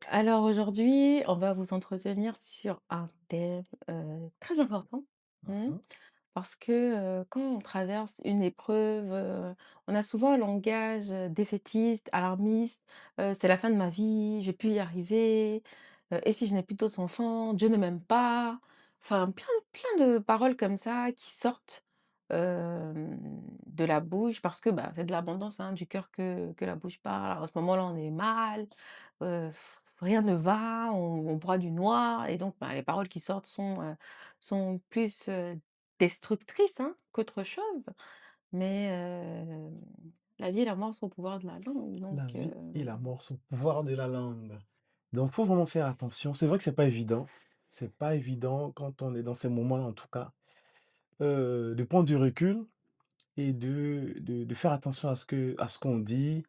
Alors aujourd'hui, on va vous entretenir sur un thème, très important, mmh, Mmh. parce que, quand on traverse une épreuve, on a souvent un langage, défaitiste, alarmiste, «C'est la fin de ma vie, je vais plus y arriver», «Et si je n'ai plus d'autres enfants? Dieu ne m'aime pas». Enfin plein de paroles comme ça qui sortent, de la bouche parce que, bah, c'est de l'abondance, hein, du cœur que la bouche parle. Alors, à ce moment-là, on est mal, heu, rien ne va, on broie du noir et donc bah, les paroles qui sortent sont plus, destructrices, hein, qu'autre chose. Mais la vie et la mort sont au pouvoir de la langue donc La vie et la mort sont au pouvoir de la langue. Donc faut vraiment faire attention. C'est vrai que c'est pas évident. C'est pas évident quand on est dans ces moments-là, en tout cas, de prendre du recul et de faire attention à ce qu'on dit.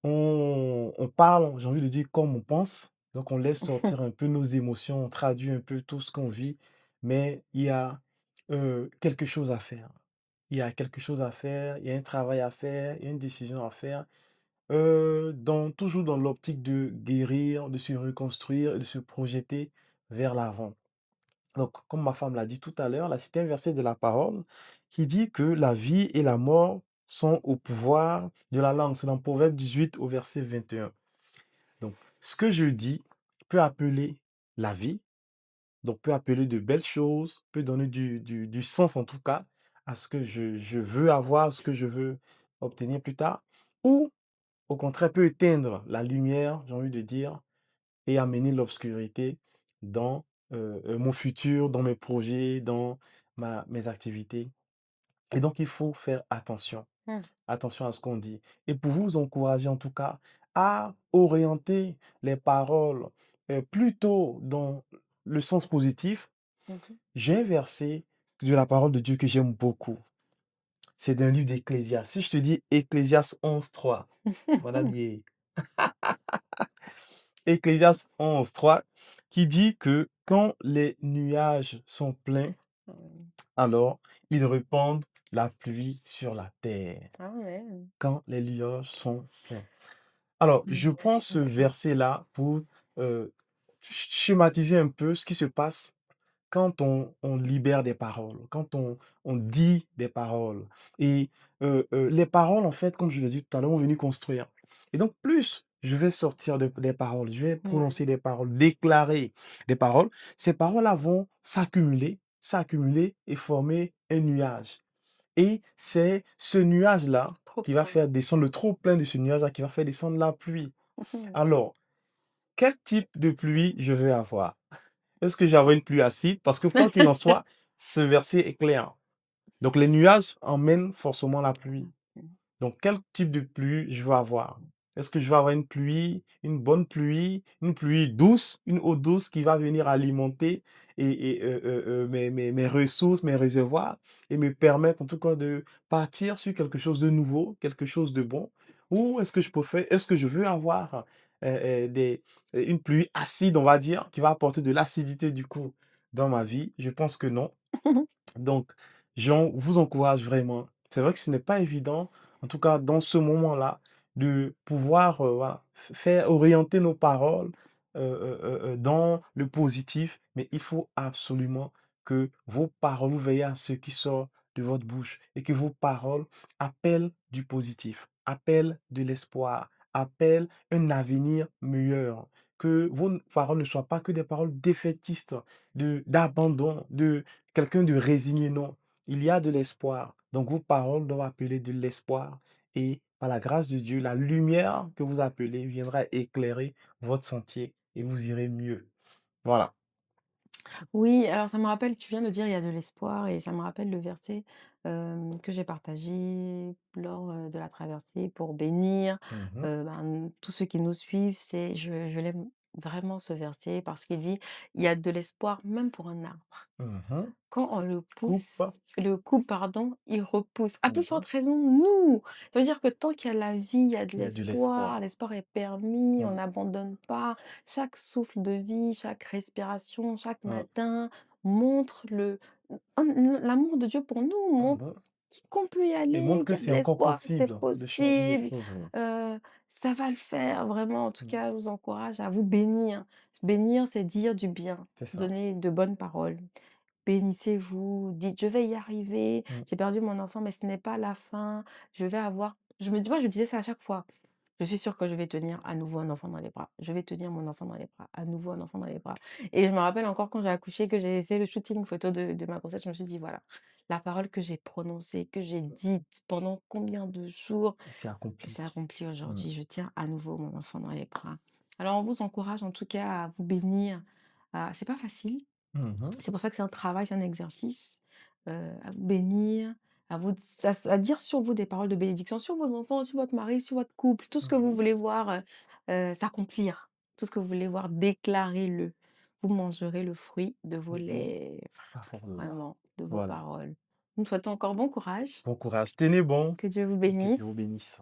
On parle, j'ai envie de dire, comme on pense. Donc on laisse sortir un peu nos émotions, on traduit un peu tout ce qu'on vit, mais il y a, quelque chose à faire. Il y a quelque chose à faire, il y a un travail à faire, il y a une décision à faire. Toujours dans l'optique de guérir, de se reconstruire et de se projeter vers l'avant. Donc, comme ma femme l'a dit tout à l'heure, là, c'est un verset de la parole qui dit que la vie et la mort sont au pouvoir de la langue. C'est dans Proverbe 18 au verset 21. Donc, ce que je dis peut appeler la vie, donc peut appeler de belles choses, peut donner du sens en tout cas à ce que je veux avoir, ce que je veux obtenir plus tard, ou au contraire, peut éteindre la lumière, j'ai envie de dire, et amener l'obscurité dans, mon futur, dans mes projets, dans ma mes activités. Et donc il faut faire attention, Mmh. attention à ce qu'on dit. Et pour vous encourager en tout cas à orienter les paroles, plutôt dans le sens positif, Mmh mh. j'ai un verset de la parole de Dieu que j'aime beaucoup. C'est d'un livre d'Ecclésiaste. Si je te dis Ecclésiaste 11:3, madame Yé. Ecclésiaste 11:3 qui dit que quand les nuages sont pleins, alors ils répandent la pluie sur la terre. Ah ouais. Quand les nuages sont pleins. Alors, je prends ce verset-là pour schématiser un peu ce qui se passe quand on libère des paroles, quand on dit des paroles. Et les paroles, en fait, comme je l'ai dit tout à l'heure, vont venir construire. Et donc, plus je vais sortir des paroles, je vais Ouais. prononcer des paroles, déclarer des paroles, ces paroles-là vont s'accumuler, s'accumuler et former un nuage. Et c'est ce nuage-là Trop qui va plein. faire descendre, le trop plein de ce nuage-là qui va faire descendre la pluie. Mmh. Alors, quel type de pluie je vais avoir? Est-ce que j'ai une pluie acide? Parce que quoi qu'il en soit, ce verset est clair. Donc les nuages emmènent forcément la pluie. Donc quel type de pluie je vais avoir? Est-ce que je vais avoir une bonne pluie, une pluie douce, une eau douce qui va venir alimenter mes ressources, mes réservoirs et me permettre en tout cas de partir sur quelque chose de nouveau, quelque chose de bon? Ou est-ce que je veux avoir, une pluie acide, on va dire, qui va apporter de l'acidité du coup dans ma vie? Je pense que non. Donc, j'en vous encourage vraiment. C'est vrai que ce n'est pas évident, en tout cas dans ce moment-là, de pouvoir, voilà, faire orienter nos paroles, dans le positif, mais il faut absolument que vos paroles, vous veillez à ce qui sort de votre bouche et que vos paroles appellent du positif, appellent de l'espoir, appellent un avenir meilleur. Que vos paroles ne soient pas que des paroles défaitistes, d'abandon, de quelqu'un de résigné, non. Il y a de l'espoir. Donc vos paroles doivent appeler de l'espoir et par la grâce de Dieu, la lumière que vous appelez viendra éclairer votre sentier et vous irez mieux. Voilà. Oui, alors ça me rappelle, tu viens de dire: «Il y a de l'espoir» et ça me rappelle le verset, que j'ai partagé lors, de la traversée pour bénir, Mmh. tous ceux qui nous suivent. C'est je l'aime vraiment ce verset parce qu'il dit: «Il y a de l'espoir même pour un arbre». Mmh. Quand on Coupe. le coupe, pardon, il repousse. À plus forte Mmh. raison, nous! Ça veut dire que tant qu'il y a la vie, il y a de Il y a de l'espoir, l'espoir. l'espoir est permis, on Mmh. n'abandonne pas. Chaque souffle de vie, chaque respiration, chaque Mmh. matin montre l'amour de Dieu pour nous, Ah montre bon? qu'on peut y et montre aller, que qu'il y a de c'est encore l'espoir, c'est possible de changer les possible, choses, oui. heu, ça va le faire vraiment. En tout Mmh. cas, je vous encourage à vous bénir. Bénir, c'est dire du bien, C'est ça. donner de bonnes paroles. Bénissez-vous, dites: «Je vais y arriver, Mmh. j'ai perdu mon enfant, mais ce n'est pas la fin, je vais avoir» moi, je disais ça à chaque fois. Je suis sûre que je vais tenir à nouveau un enfant dans les bras. Je vais tenir mon enfant dans les bras, à nouveau un enfant dans les bras. Et je me rappelle encore quand j'ai accouché, que j'ai fait le shooting photo de ma grossesse, je me suis dit: «Voilà, la parole que j'ai prononcée, que j'ai dite pendant combien de jours, C'est elle s'est accompli. accomplie Mmh. aujourd'hui. Je tiens à nouveau mon enfant dans les bras». Alors on vous encourage en tout cas à vous bénir. C'est pas facile, Mmh mh. c'est pour ça que c'est un travail, c'est un exercice, à vous bénir, à vous à dire sur vous des paroles de bénédiction, sur vos enfants, sur votre mari, sur votre couple, tout ce que vous Mmh. voulez voir, s'accomplir, tout ce que vous voulez voir, déclarez-le. Vous mangerez le fruit de vos De vos lèvres, paroles. vraiment, de vos Voilà. paroles. Nous vous souhaitons encore bon courage, Bon courage, tenez bon que Dieu vous et que Dieu vous bénisse. bénisse.